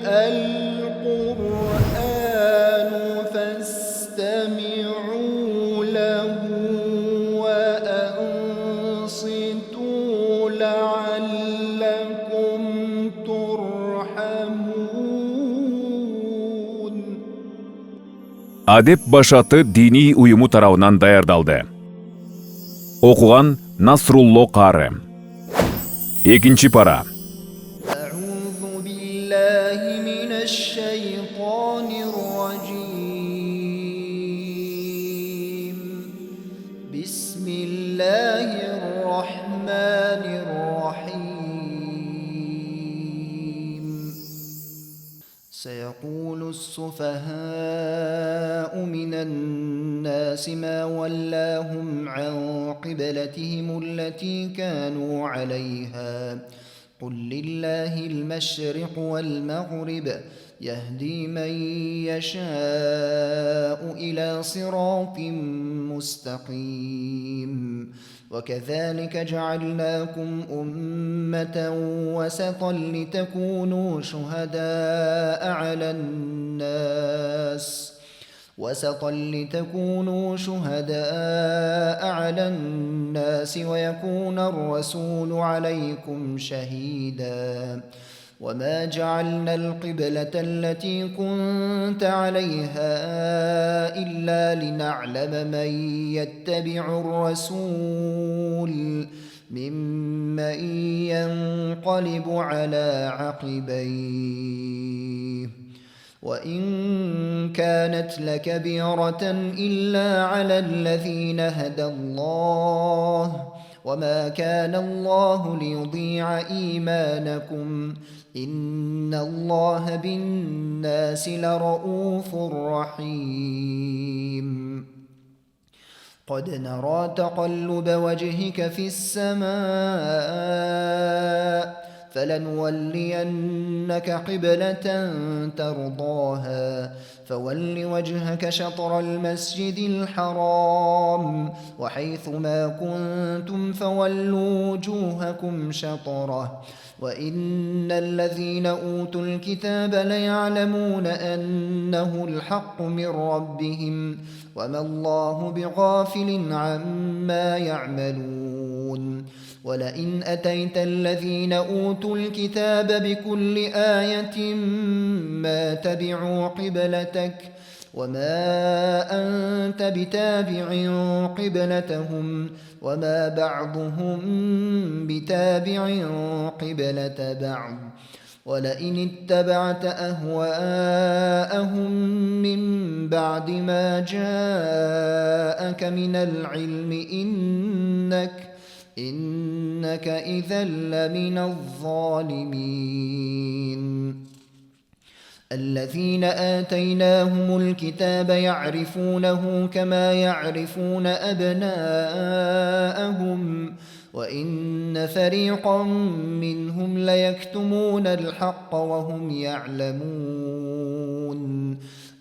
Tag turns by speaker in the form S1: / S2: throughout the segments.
S1: القرآن فاستمعوا له وأنصتوا لعلكم ترحمون.
S2: Адеп башаты дини уюму тарабынан даярдалды. Окуган Насрулло Кары. Экинчи пара.
S1: أعوذ بالله من الشيطان الرجيم. بسم الله الرحمن الرحيم. سيقول السفهاء من الناس ما ولاهم عن قبلتهم التي كانوا عليها قل لله المشرق والمغرب يهدي من يشاء إلى صراط مستقيم. وكذلك جعلناكم أمة وسطا لتكونوا شهداء على الناس ويكون الرسول عليكم شهيدا. وما جعلنا القبلة التي كنت عليها إلا لنعلم من يتبع الرسول ممن ينقلب على عقبيه. وإن كانت لكبيرة إلا على الذين هدى الله وما كان الله ليضيع إيمانكم إن الله بالناس لرؤوف رحيم. قد نرى تقلب وجهك في السماء فلنولينك قبلة ترضاها فول وجهك شطر المسجد الحرام وحيث ما كنتم فولوا وجوهكم شطره وإن الذين أوتوا الكتاب ليعلمون أنه الحق من ربهم وما الله بغافل عما يعملون. ولئن أتيت الذين أوتوا الكتاب بكل آية ما تبعوا قبلتك وما أنت بتابع قبلتهم وما بعضهم بتابع قبلة بعض. ولئن اتبعت أهواءهم من بعد ما جاءك من العلم إنك إذا لمن الظالمين. الذين آتيناهم الكتاب يعرفونه كما يعرفون أبناءهم وإن فريقا منهم ليكتمون الحق وهم يعلمون.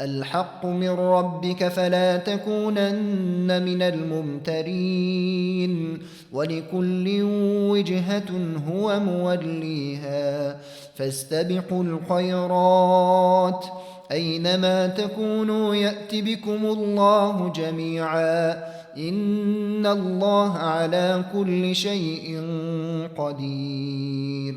S1: الحق من ربك فلا تكونن من الممترين ولكل وجهة هو موليها فاستبقوا الخيرات أينما تكونوا يأت بكم الله جميعا إن الله على كل شيء قدير.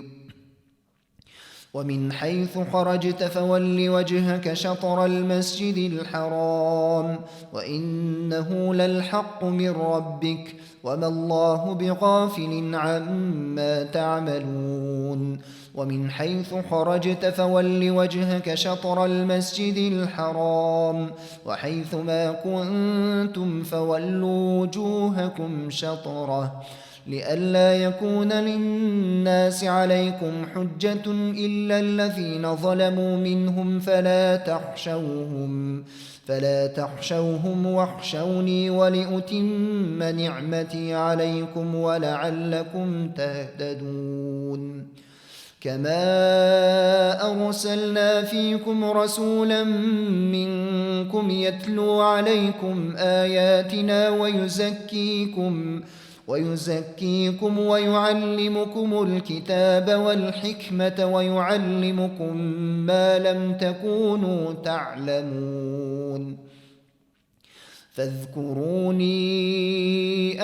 S1: ومن حيث خرجت فول وجهك شطر المسجد الحرام وإنه للحق من ربك وما الله بغافل عما تعملون. ومن حيث خرجت فول وجهك شطر المسجد الحرام وحيث ما كنتم فولوا وجوهكم شطره لئلا يكون للناس عليكم حجة إلا الذين ظلموا منهم فلا تخشوهم واخشوني ولأتم نعمتي عليكم ولعلكم تهتدون. كما أرسلنا فيكم رسولا منكم يتلو عليكم آياتنا ويزكيكم ويزكيكم ويعلمكم الكتاب والحكمة ويعلمكم ما لم تكونوا تعلمون فاذكروني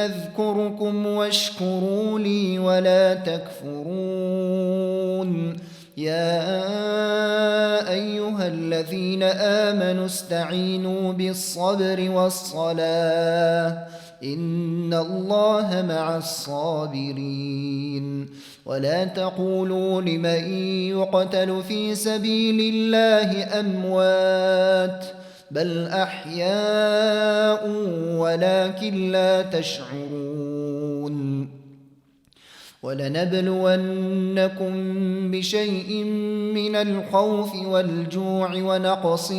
S1: أذكركم واشكروا لي ولا تكفرون يا أيها الذين آمنوا استعينوا بالصبر والصلاة إن الله مع الصابرين ولا تقولوا لمن يقتل في سبيل الله أموات بل أحياء ولكن لا تشعرون ولنبلونكم بشيء من الخوف والجوع ونقص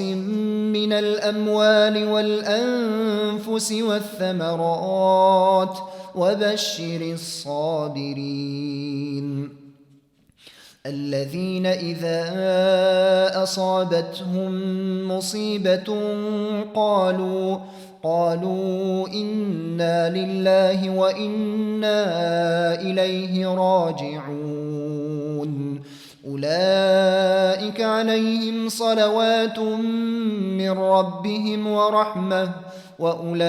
S1: من الأموال والأنفس والثمرات وبشر الصابرين الذين إذا أصابتهم مصيبة قالوا إنا لله وإنا إليه راجعون أولئك عليهم صلوات من ربهم ورحمة وأولئك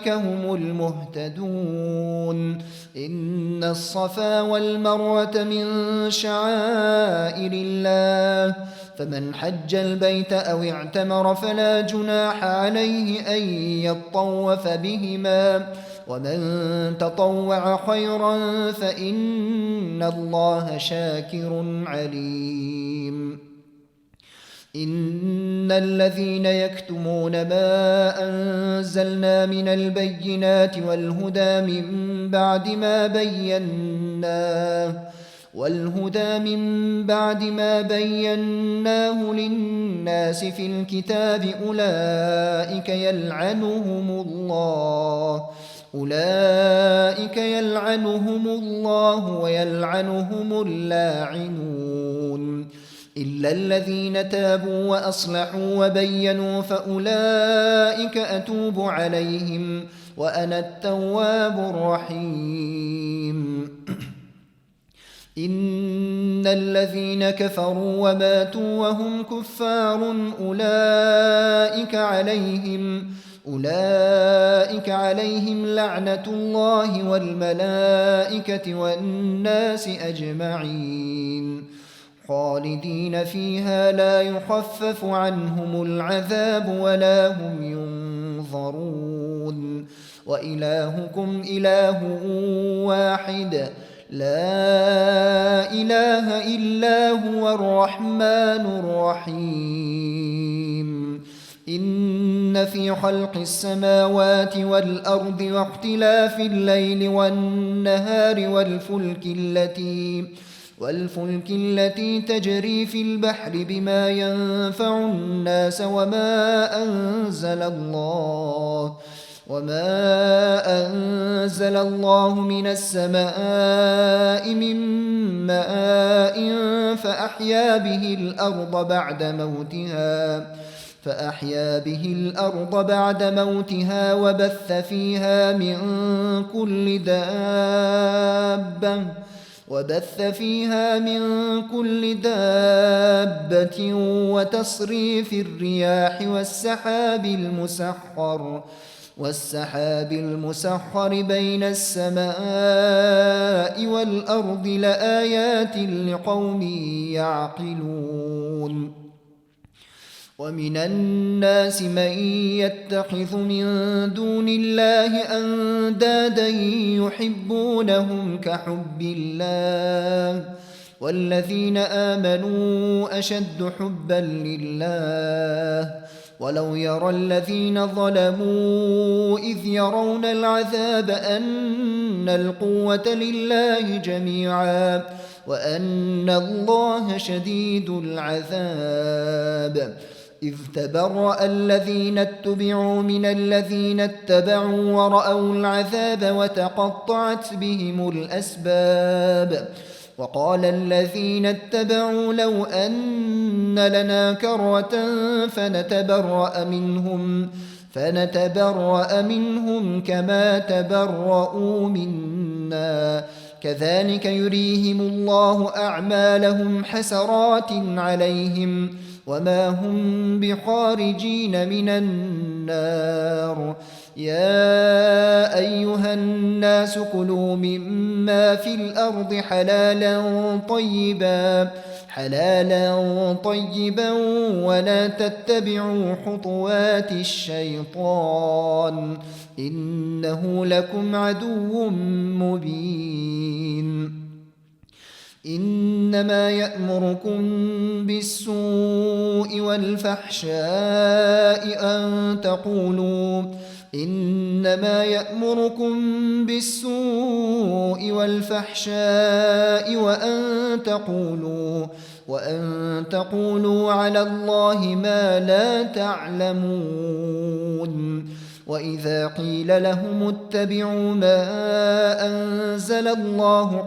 S1: هم المهتدون إن الصفا والمروة من شعائر الله فمن حج البيت أو اعتمر فلا جناح عليه أن يطوف بهما ومن تطوع خيرا فإن الله شاكر عليم إن الذين يكتمون ما أنزلنا من البينات والهدى من بعد ما بيناه للناس في الكتاب أولئك يلعنهم الله ويلعنهم اللاعنون إلا الذين تابوا وأصلحوا وبينوا فأولئك أتوب عليهم وأنا التواب الرحيم إن الذين كفروا وماتوا وهم كفار أولئك عليهم لعنة الله والملائكة والناس أجمعين خالدين فيها لا يخفف عنهم العذاب ولا هم ينظرون وإلهكم إله واحد لا إله إلا هو الرحمن الرحيم إن في خلق السماوات والأرض واختلاف الليل والنهار والفلك التي تجري في البحر بما ينفع الناس وما أنزل الله من السماء من ماء فأحيا به الأرض بعد موتها وبث فيها من كل دابة وتصريف الرياح والسحاب المسخر بين السماء والأرض لآيات لقوم يعقلون ومن الناس من يتخذ من دون الله أندادا يحبونهم كحب الله والذين آمنوا أشد حبا لله ولو يرى الذين ظلموا إذ يرون العذاب أن القوة لله جميعا وأن الله شديد العذاب إذ تبرأ الذين اتبعوا من الذين اتبعوا ورأوا العذاب وتقطعت بهم الأسباب وقال الذين اتبعوا لو أن لنا كرة فنتبرأ منهم كما تبرؤوا منا كذلك يريهم الله أعمالهم حسرات عليهم وما هم بخارجين من النار يا أيها الناس كلوا مما في الأرض حلالا طيبا ولا تتبعوا خطوات الشيطان إنه لكم عدو مبين إنما يأمركم بالسوء والفحشاء وأن تقولوا على الله ما لا تعلمون وإذا قيل لهم اتبعوا ما أنزل الله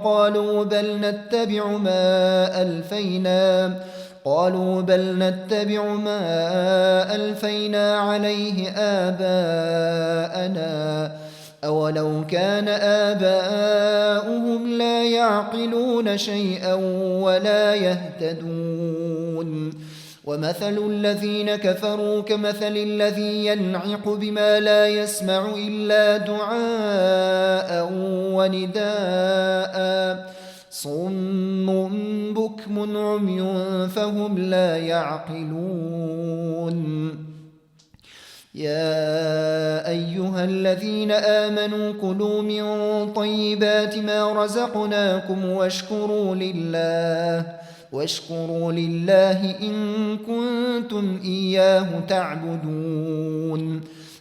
S1: قالوا بل نتبع ما ألفينا عليه آباءنا أولو كان آباؤهم لا يعقلون شيئا ولا يهتدون ومثل الذين كفروا كمثل الذي ينعق بما لا يسمع إلا دعاء ونداء صم بكم عمي فهم لا يعقلون يا أيها الذين آمنوا كلوا من طيبات ما رزقناكم واشكروا لله إن كنتم إياه تعبدون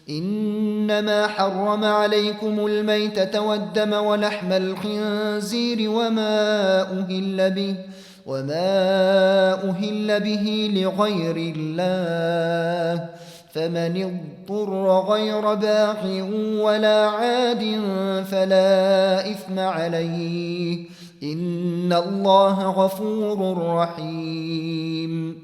S1: إنما حرم عليكم الميتة والدم ولحم الخنزير وما أهل به لغير الله فمن اضطر غير باغ ولا عاد فلا إثم عليه إن الله غفور رحيم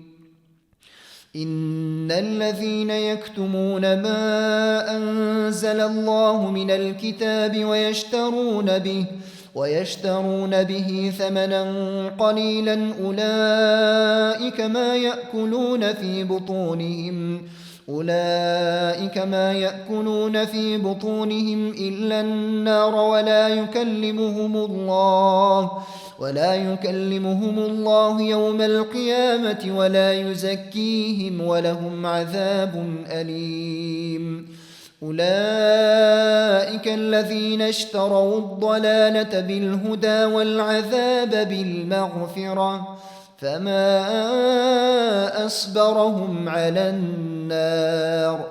S1: إن الذين يكتمون ما أنزل الله من الكتاب ويشترون به ثمنا قليلا أولئك ما يأكلون في بطونهم إلا النار ولا يكلمهم الله يوم القيامة ولا يزكيهم ولهم عذاب أليم أولئك الذين اشتروا الضلالة بالهدى والعذاب بالمغفرة فما أصبرهم على النار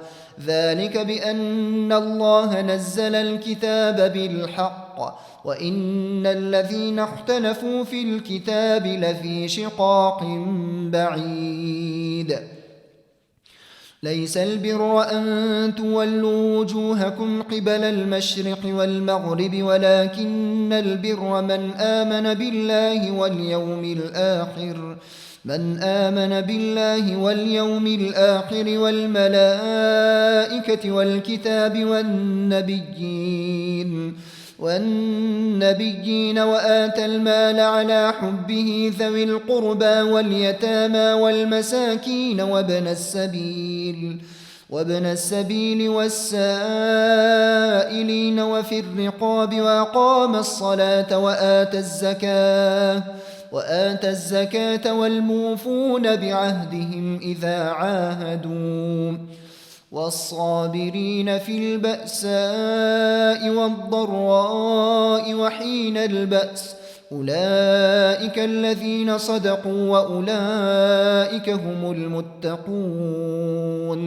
S1: ذلك بأن الله نزل الكتاب بالحق وإن الذين اختلفوا في الكتاب لفي شقاق بعيد ليس البر أن تولوا وجوهكم قبل المشرق والمغرب ولكن البر من آمن بالله واليوم الآخر والملائكة والكتاب والنبيين وآتى المال على حبه ذوي القربى واليتامى والمساكين وابن السبيل والسائلين وفي الرقاب وأقام الصلاة وآتى الزكاة والموفون بعهدهم إذا عاهدوا والصابرين في البأساء والضراء وحين البأس أولئك الذين صدقوا وأولئك هم المتقون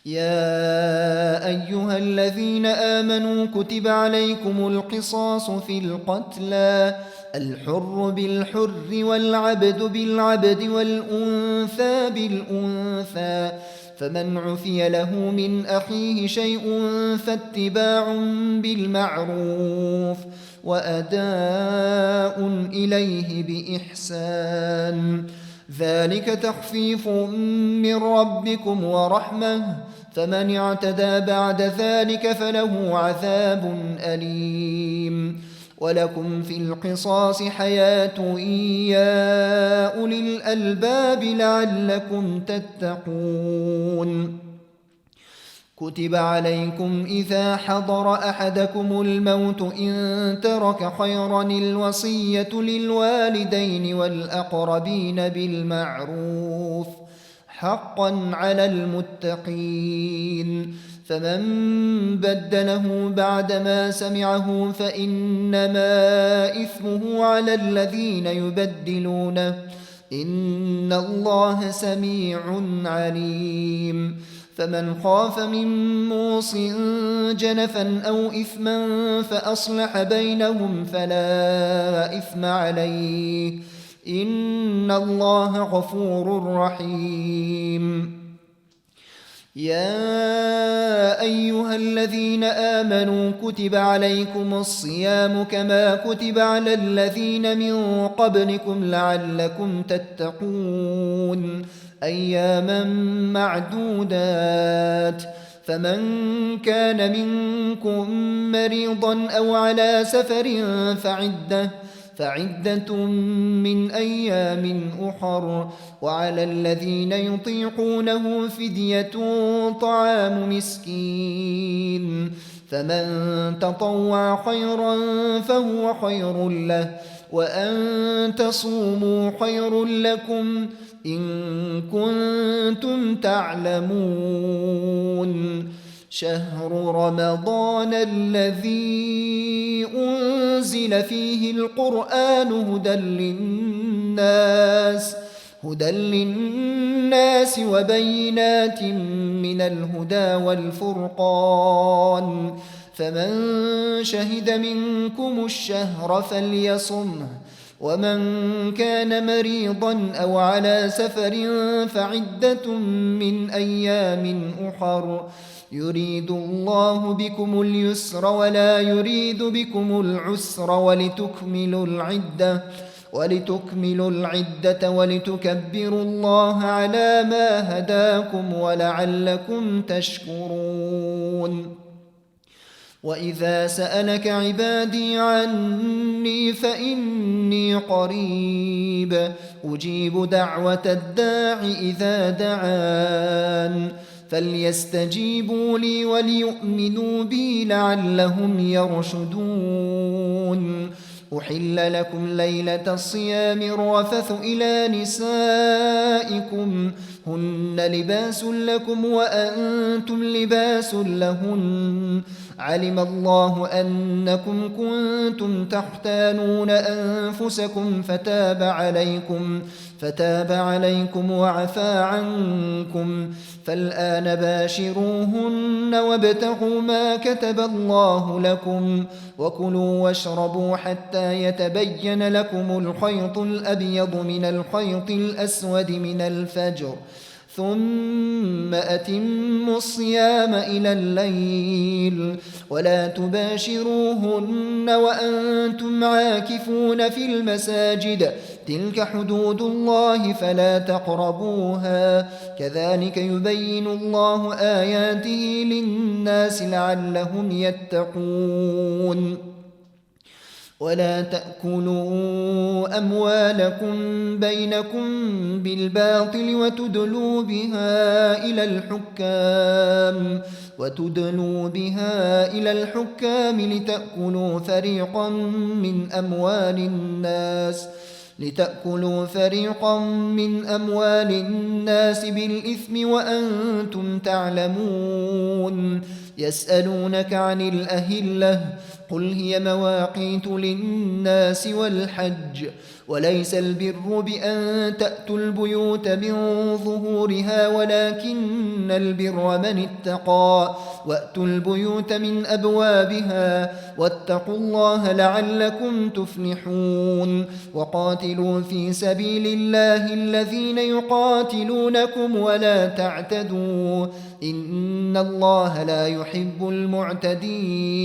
S1: يا أيها الذين آمنوا كتب عليكم القصاص في القتلى الحر بالحر والعبد بالعبد والأنثى بالأنثى فمن عفي له من أخيه شيء فاتباع بالمعروف وأداء إليه بإحسان ذلك تخفيف من ربكم ورحمة فمن اعتدى بعد ذلك فله عذاب أليم ولكم في القصاص حياة يا أولي الألباب لعلكم تتقون كتب عليكم إذا حضر أحدكم الموت إن ترك خيرا الوصية للوالدين والأقربين بالمعروف حقا على المتقين فمن بدله بعدما سمعه فإنما إثمه على الذين يبدلونه إن الله سميع عليم فمن خاف من موص جنفا أو إثما فأصلح بينهم فلا إثم عليه إن الله غفور رحيم يا أيها الذين آمنوا كتب عليكم الصيام كما كتب على الذين من قبلكم لعلكم تتقون أياما معدودات فمن كان منكم مريضا أو على سفر فعدة من أيام أخر وعلى الذين يطيقونه فدية طعام مسكين فمن تطوع خيرا فهو خير له وأن تصوموا خير لكم إن كنتم تعلمون شهر رمضان الذي أنزل فيه القرآن هدى للناس وبينات من الهدى والفرقان فمن شهد منكم الشهر فليصمه ومن كان مريضا أو على سفر فعدة من أيام أخر يريد الله بكم اليسر ولا يريد بكم العسر ولتكملوا العدة ولتكبروا الله على ما هداكم ولعلكم تشكرون وإذا سألك عبادي عني فإني قريب أجيب دعوة الداع إذا دعان فليستجيبوا لي وليؤمنوا بي لعلهم يرشدون أحل لكم ليلة الصيام الرفث إلى نسائكم هن لباس لكم وأنتم لباس لهن علم الله أنكم كنتم تختانون أنفسكم فتاب عليكم وعفى عنكم فالآن باشروهن وابتغوا ما كتب الله لكم وكلوا واشربوا حتى يتبين لكم الخيط الأبيض من الخيط الأسود من الفجر ثم أتموا الصيام إلى الليل ولا تباشروهن وأنتم عاكفون في المساجد تلك حدود الله فلا تقربوها كذلك يبين الله آياته للناس لعلهم يتقون ولا تأكلوا أموالكم بينكم بالباطل وتدلوا بها إلى الحكام لتأكلوا فريقا من أموال الناس بالإثم وأنتم تعلمون يسألونك عن الأهلة قل هي مواقيت للناس والحج وليس البر بأن تأتوا البيوت من ظهورها ولكن البر من اتقى وأتوا البيوت من أبوابها واتقوا الله لعلكم تفلحون وقاتلوا في سبيل الله الذين يقاتلونكم ولا تعتدوا إن الله لا يحب المعتدين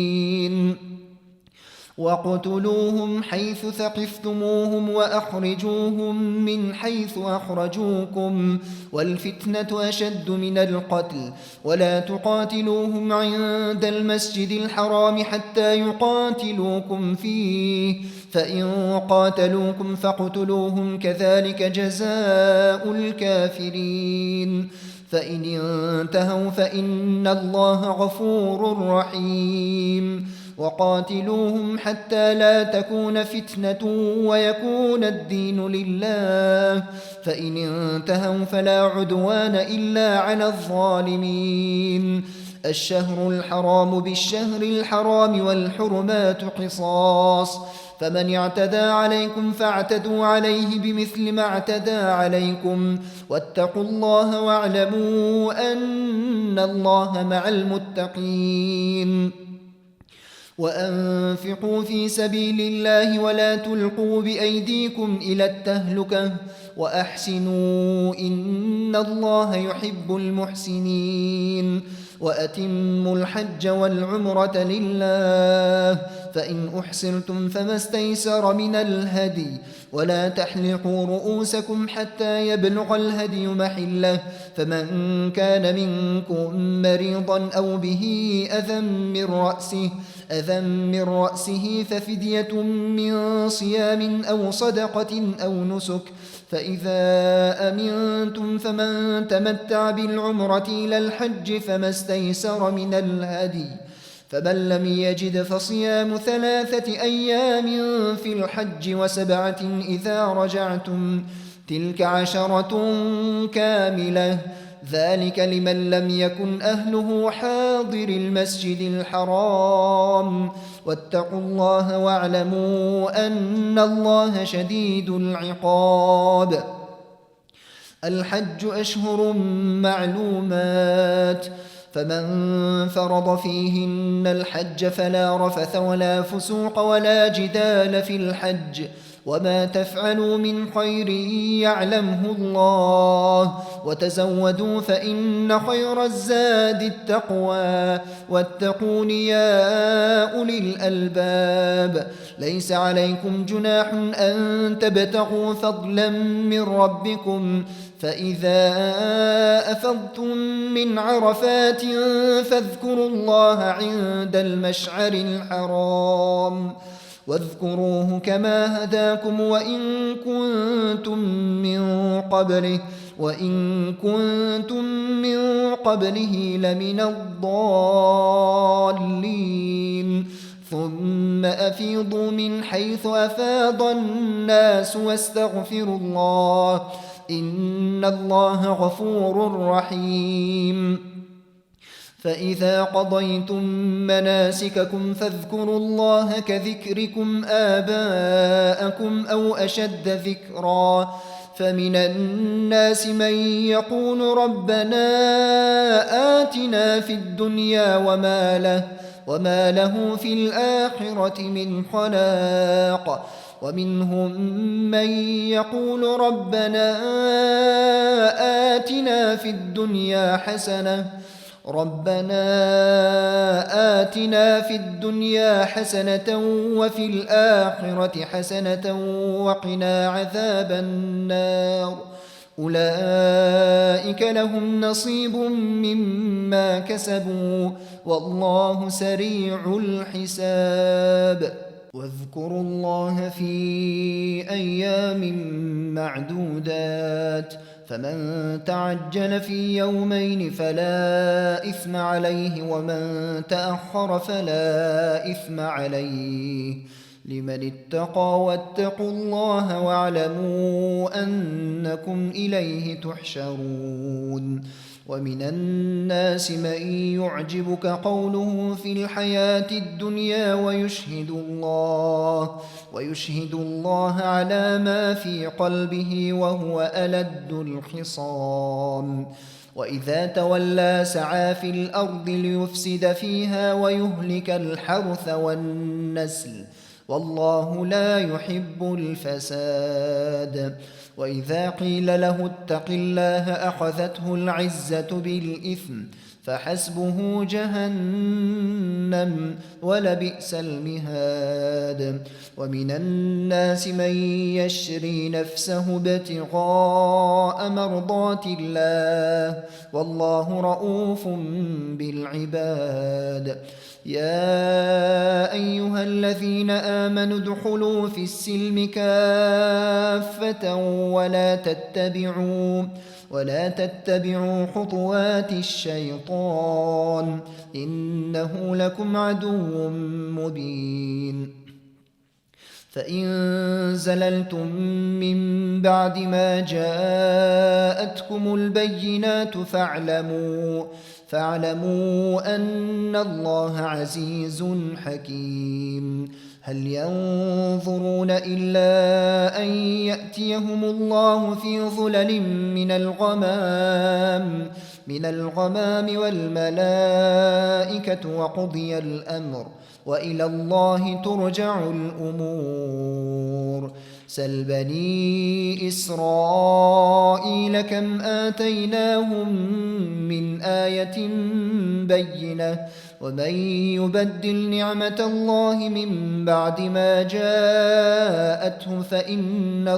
S1: واقتلوهم حيث ثقفتموهم وأخرجوهم من حيث أخرجوكم والفتنة أشد من القتل ولا تقاتلوهم عند المسجد الحرام حتى يقاتلوكم فيه فإن قاتلوكم فاقتلوهم كذلك جزاء الكافرين فإن انتهوا فإن الله غفور رحيم وقاتلوهم حتى لا تكون فتنة ويكون الدين لله فإن انتهوا فلا عدوان إلا على الظالمين الشهر الحرام بالشهر الحرام والحرمات قصاص فمن اعتدى عليكم فاعتدوا عليه بمثل ما اعتدى عليكم واتقوا الله واعلموا أن الله مع المتقين وأنفقوا في سبيل الله ولا تلقوا بأيديكم إلى التهلكة وأحسنوا إن الله يحب المحسنين وأتموا الحج والعمرة لله فإن أحسرتم فما استيسر من الهدي ولا تحلقوا رؤوسكم حتى يبلغ الهدي محله فمن كان منكم مريضا أو به أذى من رأسه ففدية من صيام أو صدقة أو نسك فإذا أمنتم فمن تمتع بالعمرة إلى الحج فما استيسر من الهدي فمن لم يجد فصيام 3 أيام في الحج و7 إذا رجعتم تلك 10 كاملة ذلك لمن لم يكن أهله حاضر المسجد الحرام واتقوا الله واعلموا أن الله شديد العقاب الحج أشهر معلومات فمن فرض فيهن الحج فلا رفث ولا فسوق ولا جدال في الحج وما تفعلوا من خير يعلمه الله وتزودوا فإن خير الزاد التقوى واتقون يا أولي الألباب ليس عليكم جناح أن تبتغوا فضلا من ربكم فإذا أفضتم من عرفات فاذكروا الله عند المشعر الحرام واذكروه كما هداكم وإن كنتم من قبله لمن الضالين ثم أفيضوا من حيث أفاض الناس واستغفروا الله إن الله غفور رحيم فإذا قضيتم مناسككم فاذكروا الله كذكركم آباءكم أو أشد ذكرا فمن الناس من يقول ربنا آتنا في الدنيا وما له في الآخرة من خلاق ومنهم من يقول ربنا آتنا في الدنيا حسنة وفي الآخرة حسنة وقنا عذاب النار أولئك لهم نصيب مما كسبوا والله سريع الحساب واذكروا الله في أيام معدودات فمن تعجل في يومين فلا إثم عليه ومن تأخر فلا إثم عليه لمن اتقى واتقوا الله واعلموا أنكم إليه تحشرون ومن الناس من يعجبك قوله في الحياة الدنيا ويشهد الله على ما في قلبه وهو ألد الخصام وإذا تولى سعى في الأرض ليفسد فيها ويهلك الحرث والنسل والله لا يحب الفساد وإذا قيل له اتق الله أخذته العزة بالإثم فحسبه جهنم جهنم ولبئس المهاد ومن الناس من يشري نفسه ابتغاء مرضات الله والله رؤوف بالعباد يا أيها الذين آمنوا ادخلوا في السلم كافة ولا تتبعوا خطوات الشيطان إنه لكم عدو مبين فإن زللتم من بعد ما جاءتكم البينات فاعلموا أن الله عزيز حكيم هل ينظرون إلا أن يأتيهم الله في ظلل من الغمام والملائكة وقضي الأمر وإلى الله ترجع الأمور سل بني إسرائيل كم آتيناهم من آية بينة ومن يبدل نعمة الله من بعد ما جاءته فإن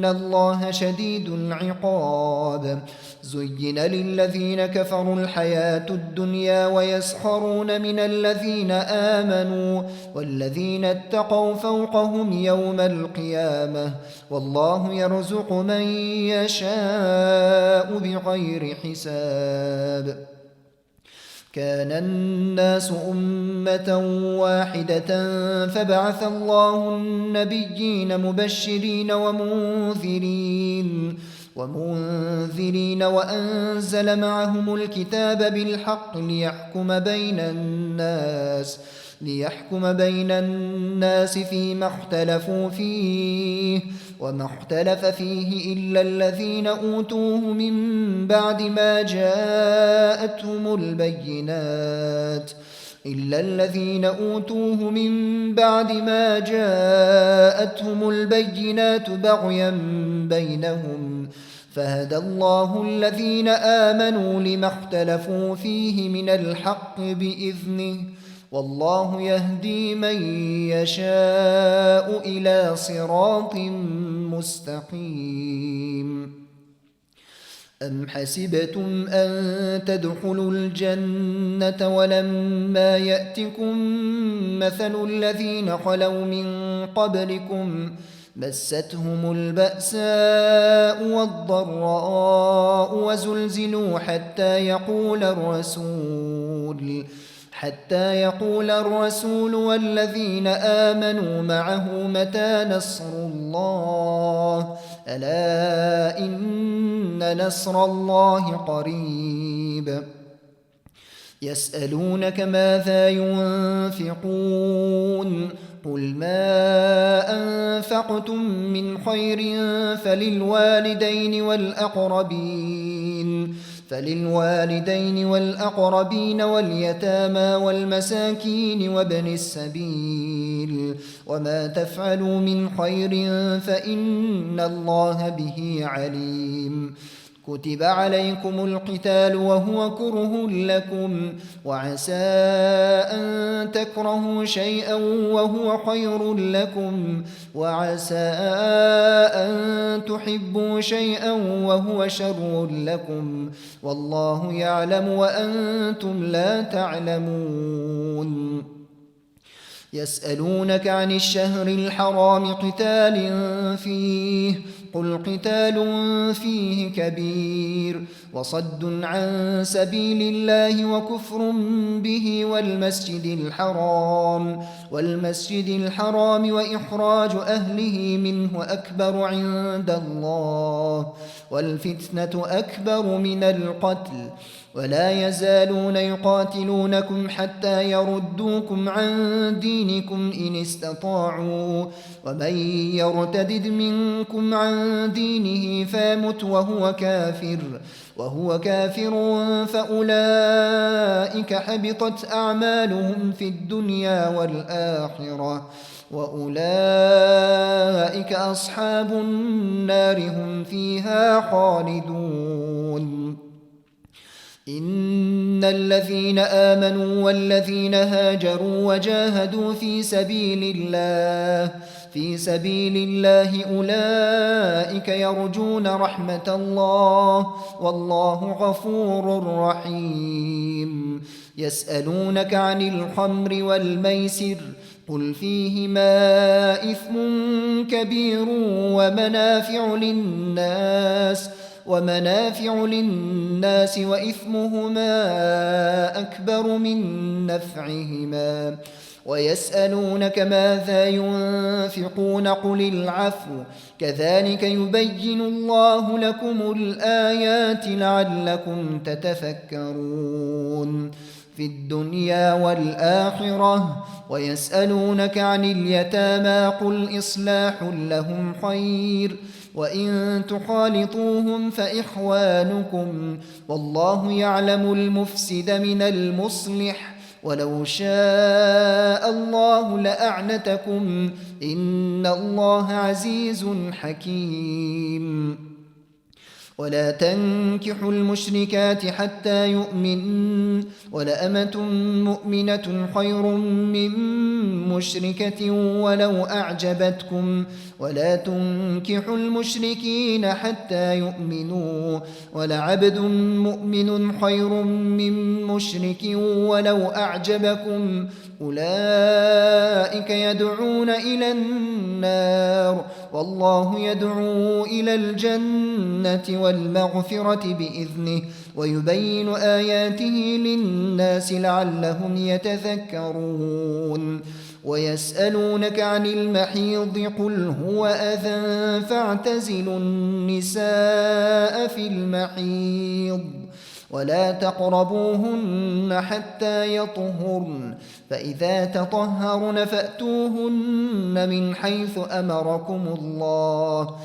S1: الله شديد العقاب زين للذين كفروا الحياة الدنيا ويسخرون من الذين آمنوا والذين اتقوا فوقهم يوم القيامة والله يرزق من يشاء بغير حساب كان الناس أمة واحدة فبعث الله النبيين مبشرين ومنذرين وأنزل معهم الكتاب بالحق ليحكم بين الناس فيما اختلفوا فيه وما اختلف فيه إلا الذين أوتوه من بعد ما جاءتهم البينات بغيا بينهم فهدى الله الذين آمنوا لما اختلفوا فيه من الحق بإذنه والله يهدي من يشاء إلى صراط مستقيم أم حسبتم أن تدخلوا الجنة ولما يأتكم مثل الذين خلوا من قبلكم مستهم البأساء والضراء وزلزلوا حتى يقول الرسول والذين آمنوا معه متى نصر الله ألا إن نصر الله قريب يسألونك ماذا ينفقون قل ما أنفقتم من خير فللوالدين والأقربين واليتامى والمساكين وابن السبيل وما تفعلوا من خير فإن الله به عليم كتب عليكم القتال وهو كره لكم وعسى أن تكرهوا شيئا وهو خير لكم وعسى أن تحبوا شيئا وهو شر لكم والله يعلم وأنتم لا تعلمون يسألونك عن الشهر الحرام قتال فيه قل قتال فيه كبير وصد عن سبيل الله وكفر به والمسجد الحرام وإخراج أهله منه أكبر عند الله والفتنة أكبر من القتل ولا يزالون يقاتلونكم حتى يردوكم عن دينكم إن استطاعوا ومن يرتدد منكم عن دينه فيمت وهو كافر فأولئك حبطت أعمالهم في الدنيا والآخرة وأولئك أصحاب النار هم فيها خالدون إن الذين آمنوا والذين هاجروا وجاهدوا في سبيل الله أولئك يرجون رحمة الله والله غفور رحيم. يسألونك عن الخمر والميسر قل فيهما إثم كبير ومنافع للناس وإثمهما أكبر من نفعهما. ويسألونك ماذا ينفقون قل العفو كذلك يبين الله لكم الآيات لعلكم تتفكرون في الدنيا والآخرة. ويسألونك عن اليتامى قل إصلاح لهم خير وإن تخالطوهم فإخوانكم والله يعلم المفسد من المصلح ولو شاء الله لأعنتكم إن الله عزيز حكيم. ولا تنكحوا المشركات حتى يؤمن ولأمة مؤمنة خير من مشركة ولو أعجبتكم ولا تنكحوا المشركين حتى يؤمنوا ولعبد مؤمن خير من مشرك ولو أعجبكم أولئك يدعون إلى النار والله يدعو إلى الجنة والمغفرة بإذنه ويبين آياته للناس لعلهم يتذكرون. ويسألونك عن المحيض قل هو أذى فاعتزلوا النساء في المحيض ولا تقربوهن حتى يطهرن فإذا تطهرن فأتوهن من حيث أمركم الله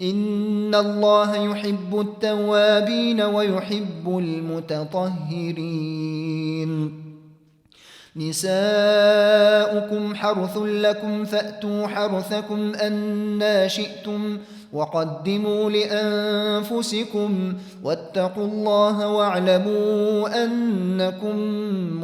S1: إن الله يحب التوابين ويحب المتطهرين. نساؤكم حرث لكم فأتوا حرثكم أنى شئتم وقدموا لأنفسكم واتقوا الله واعلموا أنكم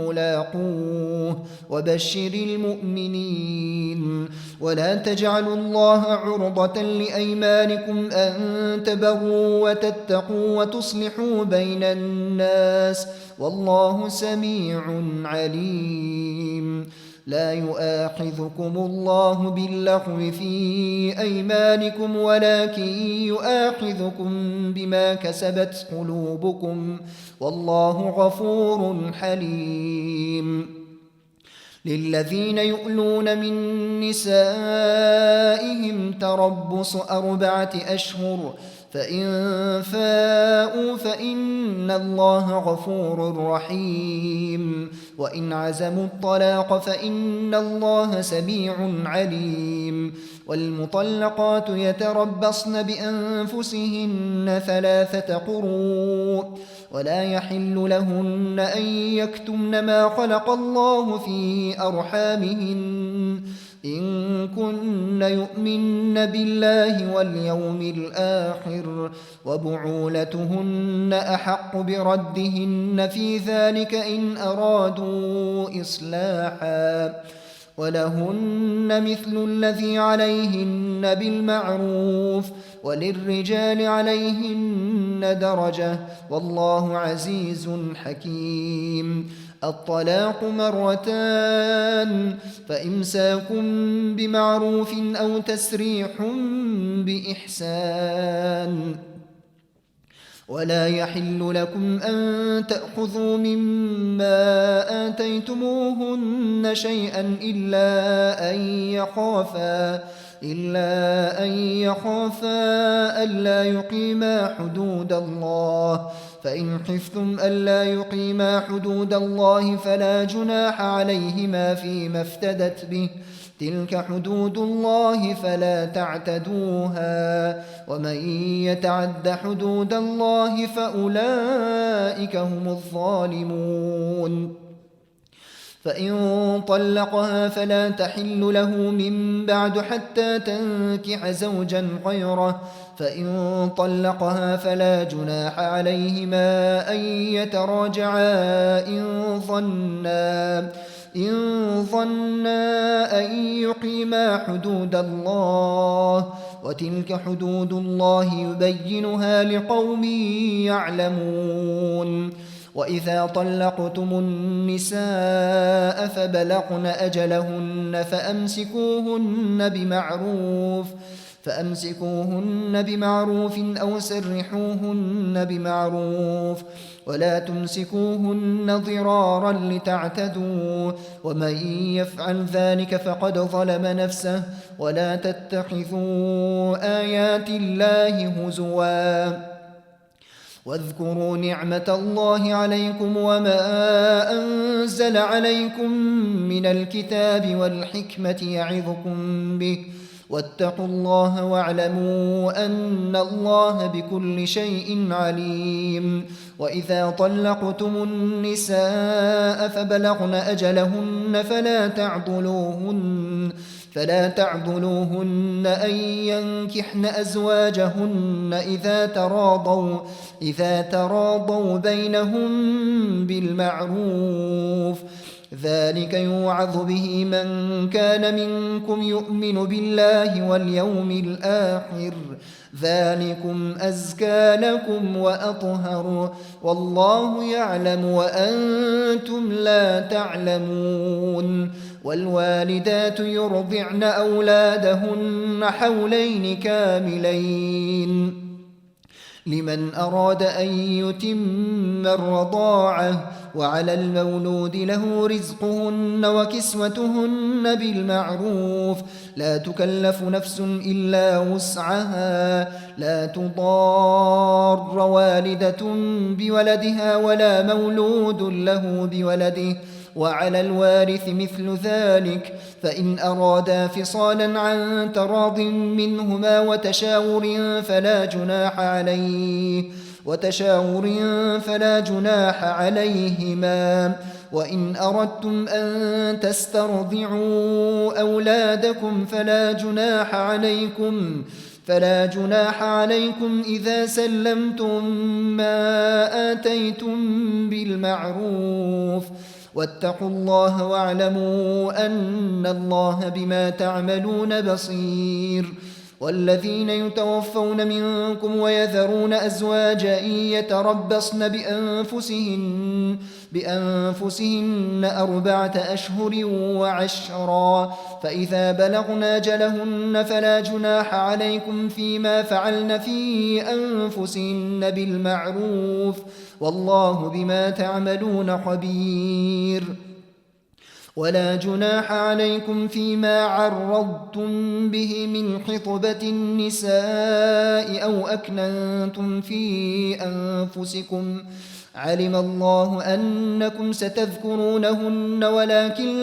S1: ملاقوه وبشر المؤمنين. ولا تجعلوا الله عرضة لأيمانكم أن تبروا وتتقوا وتصلحوا بين الناس والله سميع عليم. لا يؤاخذكم الله باللغو في أيمانكم ولكن يؤاخذكم بما كسبت قلوبكم والله غفور حليم. للذين يؤلون من نسائهم تربص 4 أشهر فإن فاءوا فإن الله غفور رحيم وإن عزموا الطلاق فإن الله سميع عليم. والمطلقات يتربصن بأنفسهن 3 قروء ولا يحل لهن أن يكتمن ما خلق الله في أرحامهن إن كن يؤمن بالله واليوم الآخر وبعولتهن أحق بردهن في ذلك إن أرادوا إصلاحا ولهن مثل الذي عليهن بالمعروف وللرجال عليهن درجة والله عزيز حكيم. الطلاق 2 فإمساك بمعروف أو تسريح بإحسان. ولا يحل لكم أن تأخذوا مما آتيتموهن شيئا إلا أن يخافا ألا يقيما حدود الله فإن خفتم ألا يقيما حدود الله فلا جناح عليهما فيما افتدت به تلك حدود الله فلا تعتدوها ومن يتعد حدود الله فأولئك هم الظالمون. فإن طلقها فلا تحل له من بعد حتى تنكح زوجا غيره. فإن طلقها فلا جناح عليهما أن يتراجعا إن ظنا أن يقيما حدود الله، وتلك حدود الله يبينها لقوم يعلمون. وإذا طلقتم النساء فبلغن أجلهن فأمسكوهن بمعروف أو سرحوهن بمعروف، ولا تمسكوهن ضرارا لتعتدوا، ومن يفعل ذلك فقد ظلم نفسه. ولا تتخذوا آيات الله هزوا واذكروا نعمة الله عليكم وما أنزل عليكم من الكتاب والحكمة يعظكم به، واتقوا الله واعلموا أن الله بكل شيء عليم. وإذا طلقتم النساء فبلغن أجلهن فلا تعضلوهن أن ينكحن أزواجهن إذا تراضوا بينهم بالمعروف، ذلك يوعظ به من كان منكم يؤمن بالله واليوم الآخر، ذلكم أزكى لكم وأطهر، والله يعلم وأنتم لا تعلمون. والوالدات يرضعن أولادهن حولين كاملين لمن أراد أن يتم الرضاعة، وعلى المولود له رزقهن وكسوتهن بالمعروف، لا تكلف نفس إلا وسعها، لا تضار والدة بولدها ولا مولود له بولده، وعلى الوارث مثل ذلك، فإن أرادا فصالا عن تراض منهما وتشاور فلا جناح عليهما. وإن أردتم أن تسترضعوا أولادكم فلا جناح عليكم إذا سلمتم ما آتيتم بالمعروف، واتقوا الله واعلموا أن الله بما تعملون بصير. والذين يتوفون منكم ويذرون أزواجا يتربصن بأنفسهن 4 أشهر وعشرا، فإذا بلغن أجلهن فلا جناح عليكم فيما فعلن في أنفسهن بالمعروف، والله بما تعملون خبير. ولا جناح عليكم فيما عرضتم به من خطبة النساء أو أكننتم في أنفسكم، علم الله أنكم ستذكرونهن ولكن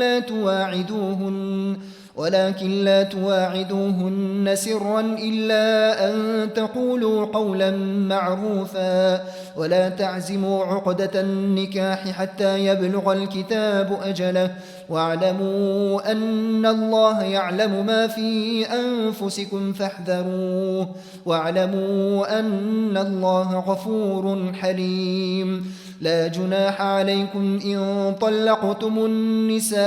S1: لا تواعدوهن سرا إلا أن تقولوا قولا معروفا، ولا تعزموا عقدة النكاح حتى يبلغ الكتاب أجله، واعلموا أن الله يعلم ما في أنفسكم فاحذروه، واعلموا أن الله غفور حليم. لا جناح عليكم إن طلقتم النساء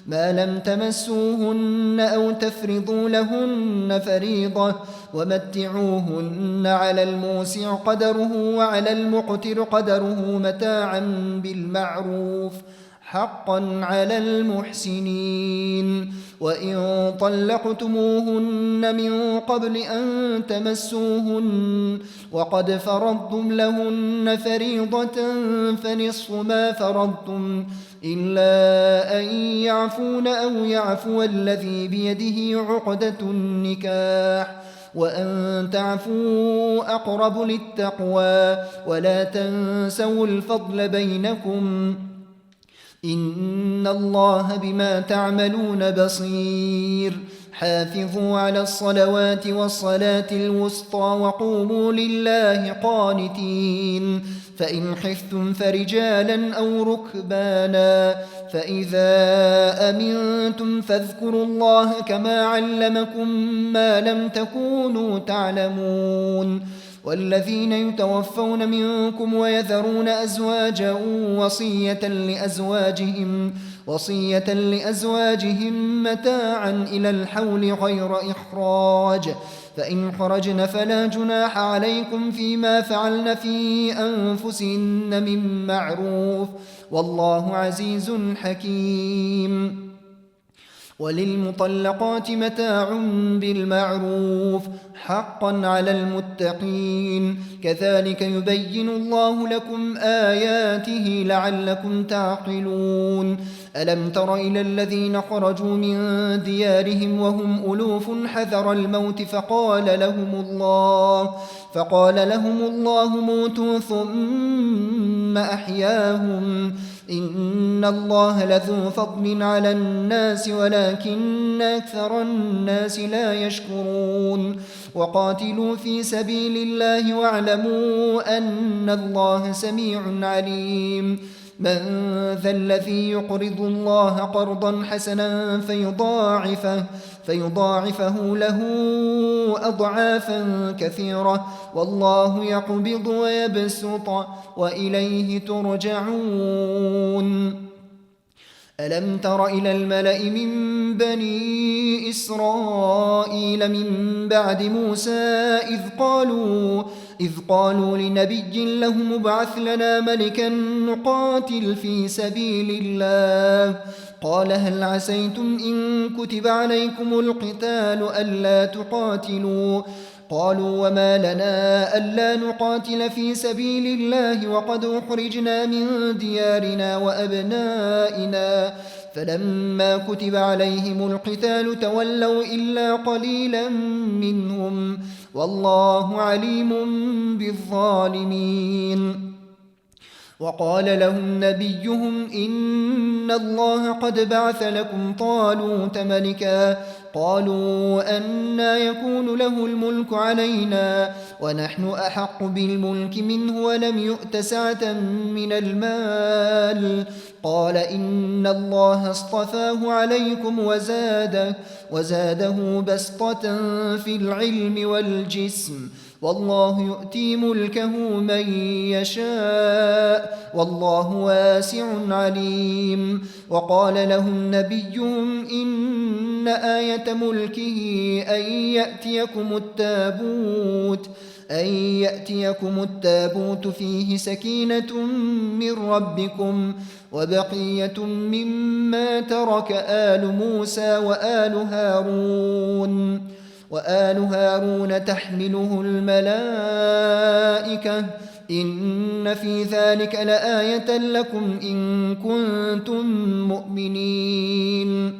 S1: ما لم تمسوهن أو تفرضوا لهن فريضة، ومتعوهن على الموسع قدره وعلى المقتر قدره متاعا بالمعروف حقا على المحسنين. وإن طلقتموهن من قبل أن تمسوهن وقد فرضتم لهن فريضة فنصف ما فرضتم إلا أن يعفون أو يعفو الذي بيده عقدة النكاح، وأن تعفوا أقرب للتقوى، ولا تنسوا الفضل بينكم، إن الله بما تعملون بصير. حافظوا على الصلوات والصلاة الوسطى وقوموا لله قانتين. فإن خفتم فرجالا أو ركبانا فإذا أمنتم فاذكروا الله كما علمكم ما لم تكونوا تعلمون والذين يتوفون منكم ويذرون أزواجا وصية لأزواجهم متاعا إلى الحول غير إخراج فإن خرجن فلا جناح عليكم فيما فعلن في أنفسهن من معروف والله عزيز حكيم وللمطلقات متاع بالمعروف حقا على المتقين كذلك يبين الله لكم آياته لعلكم تعقلون ألم تر إلى الذين خرجوا من ديارهم وهم ألوف حذر الموت فقال لهم الله موتوا ثم أحياهم إن الله لذو فضل على الناس ولكن أكثر الناس لا يشكرون وقاتلوا في سبيل الله واعلموا أن الله سميع عليم من ذا الذي يقرض الله قرضا حسنا فيضاعفه له أضعافا كثيرة والله يقبض ويبسط وإليه ترجعون ألم تر إلى الملأ من بني إسرائيل من بعد موسى إذ قالوا لنبي لهم ابعث لنا ملكا نقاتل في سبيل الله قال هل عسيتم إن كتب عليكم القتال ألا تقاتلوا قالوا وما لنا ألا نقاتل في سبيل الله وقد أخرجنا من ديارنا وأبنائنا فلما كتب عليهم القتال تولوا إلا قليلا منهم والله عليم بالظالمين وقال لهم نبيهم إن الله قد بعث لكم طالوت ملكا قالوا أنى يكون له الملك علينا ونحن أحق بالملك منه ولم يؤت سعة من المال قال إن الله اصطفاه عليكم وزاده بسطة في العلم والجسم والله يؤتي ملكه من يشاء والله واسع عليم وقال لهم نبيهم إن آية ملكه أن يأتيكم التابوت فيه سكينة من ربكم وبقية مما ترك آل موسى وآل هارون تحمله الملائكة إن في ذلك لآية لكم إن كنتم مؤمنين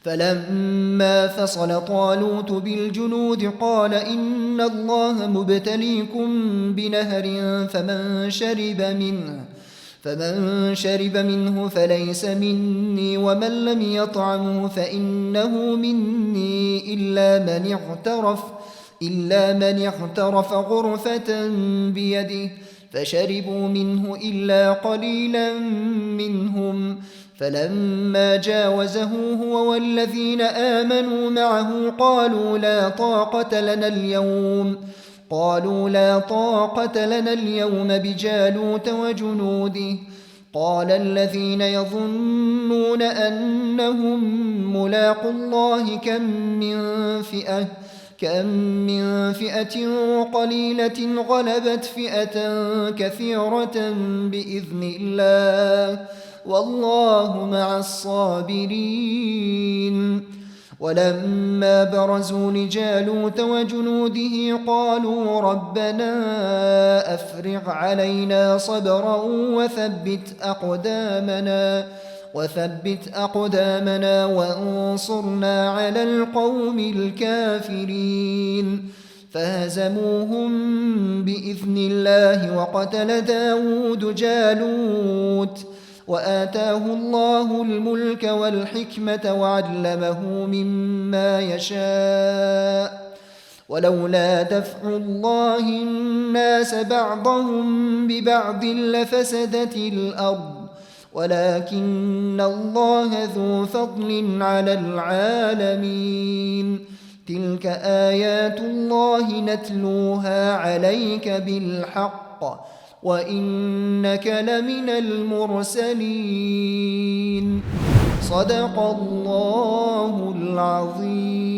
S1: فلما فصل طالوت بالجنود قال إن الله مبتليكم بنهر فمن شرب منه فليس مني ومن لم يطعمه فإنه مني إلا من اغترف غرفة بيده فشربوا منه إلا قليلا منهم فلما جاوزه هو والذين آمنوا معه قالوا لا طاقة لنا اليوم بجالوت وجنوده قال الذين يظنون أنهم ملاقوا الله كم من فئة قليلة غلبت فئة كثيرة بإذن الله والله مع الصابرين ولما برزوا لجالوت وجنوده قالوا ربنا أفرغ علينا صبرا وثبت أقدامنا وانصرنا على القوم الكافرين فهزموهم بإذن الله وقتل داود جالوت وآتاه الله الملك والحكمة وعلمه مما يشاء ولولا دفع الله الناس بعضهم ببعض لفسدت الأرض ولكن الله ذو فضل على العالمين تلك آيات الله نتلوها عليك بالحق وإنك لمن المرسلين صدق الله العظيم.